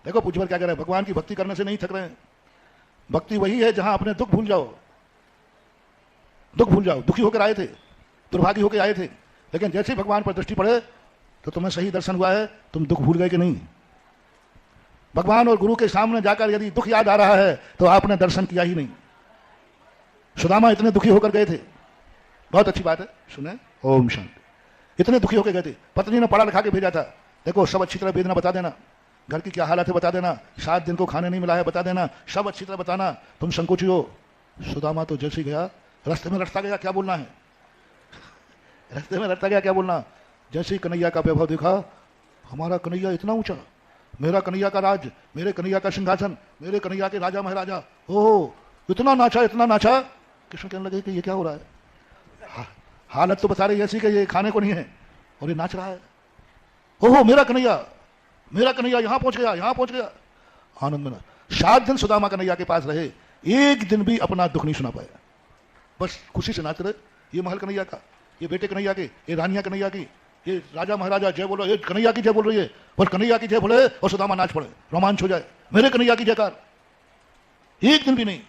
देखो पूज्यवर क्या कह रहे हैं, भगवान की भक्ति करने से नहीं थक रहे हैं। भक्ति वही है जहां अपने दुख भूल जाओ, दुख भूल जाओ। दुखी होकर आए थे, दुर्भागी होकर आए थे, लेकिन जैसे ही भगवान पर दृष्टि पड़े तो तुम्हें सही दर्शन हुआ है, तुम दुख भूल गए कि नहीं। भगवान और गुरु के सामने जाकर यदि दुख याद आ रहा है तो आपने दर्शन किया ही नहीं। सुदामा इतने दुखी होकर गए थे, बहुत अच्छी बात है, सुने, ओम शांति। इतने दुखी होकर गए थे, पत्नी ने पढ़ा लिखा के भेजा था, देखो सब अच्छी तरह वेदना बता देना, घर की क्या हालत है बता देना, 7 दिन को खाने नहीं मिला है बता देना, सब अच्छी तरह बताना, तुम संकोची हो। सुदामा तो जैसे गया, रास्ते में रटता गया क्या बोलना है, रास्ते में रटता गया क्या बोलना। जैसे ही कन्हैया का वैभव देखा, हमारा कन्हैया इतना ऊंचा, मेरा कन्हैया का राज, मेरे कन्हैया का सिंहासन, मेरे कन्हैया के राजा महाराजा, ओह इतना नाचा इतना नाचा। कृष्ण कहने लगे कि ये क्या हो रहा है, हालत तो बता रही ऐसी कि ये खाने को नहीं है और ये नाच रहा है। ओहो मेरा कन्हैया यहाँ पहुंच गया, यहाँ पहुंच गया। आनंद में 7 दिन सुदामा कन्हैया के पास रहे, एक दिन भी अपना दुख नहीं सुना पाया, बस खुशी से नाच रहे। ये महल कन्हैया का, ये बेटे कन्हैया के, ये रानियां कन्हैया की, ये राजा महाराजा जय बोलो, ये कन्हैया की जय बोल रही है, और कन्हैया की जय बोले और सुदामा नाच पड़े, रोमांच हो जाए, मेरे कन्हैया की जयकार। एक दिन भी नहीं।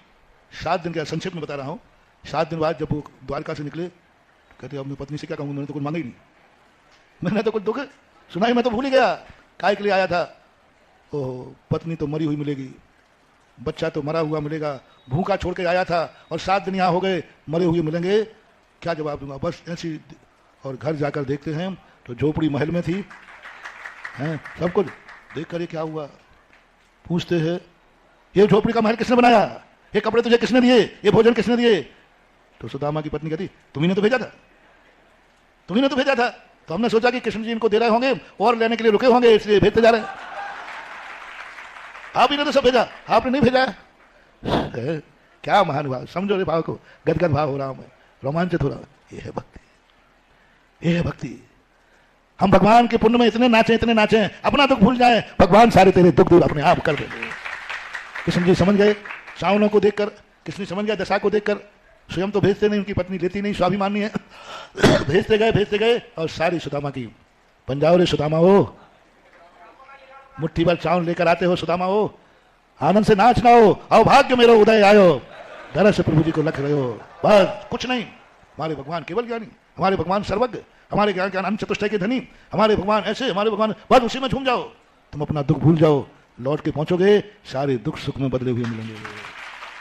7 दिन का संक्षेप में बता रहा हूँ। 7 दिन बाद जब वो द्वारका से निकले, कहते अब मैं पत्नी से क्या कहूँ, मैंने तो कुछ मांगा ही नहीं, मैंने तो कुछ दुख सुनाई, मैं तो भूल ही गया काय के लिए आया था। ओह पत्नी तो मरी हुई मिलेगी, बच्चा तो मरा हुआ मिलेगा, भूखा छोड़ के आया था और 7 दिन यहाँ हो गए, मरे हुए मिलेंगे, क्या जवाब दूंगा, बस ऐसी। और घर जाकर देखते हैं तो झोपड़ी महल में थी, हैं सब कुछ देख कर ये क्या हुआ, पूछते हैं ये झोपड़ी का महल किसने बनाया, ये कपड़े तुझे किसने दिए, ये भोजन किसने दिए। तो सुदामा की पत्नी कहती तुम्ही ने तो भेजा था, तुम्ही ने तो भेजा था। तो हमने सोचा कि कृष्ण जी इनको दे रहे होंगे और लेने के लिए रुके होंगे, इसलिए भेजते जा रहे हैं। आप ही ने तो सब भेजा, आपने नहीं भेजा। क्या महान भाव, समझो रे भाव को, गदगद भाव हो रहा हूं मैं, रोमांचित हो रहा हूं। ये है भक्ति, ये है भक्ति। हम भगवान के पुण्य में इतने नाचे, अपना दुख भूल जाए, भगवान सारे तेरे दुख दूर अपने आप कर देंगे। कृष्ण जी समझ गए श्रावणों को देखकर, कृष्ण समझ गया दशा को देखकर, स्वयं तो भेजते नहीं, उनकी पत्नी लेती नहीं, स्वाभिमानी है। भेजते गए और सारी सुदामा की, पंजाब रे सुदामा हो, मुट्ठी भर चावल लेकर आते हो सुदामा हो, आनंद से नाचना हो, आओ भाग्य मेरा उदय आयो, धरा से प्रभु जी को लख रहे हो, बस कुछ नहीं। हमारे भगवान केवल ज्ञानी, हमारे भगवान सर्वज्ञ, हमारे ज्ञान अनंत चतुष्टय के धनी, हमारे भगवान ऐसे, हमारे भगवान, बस उसी में झूम जाओ, तुम अपना दुख भूल जाओ, लौट के पहुंचोगे सारे दुख सुख में बदले हुए मिलेंगे।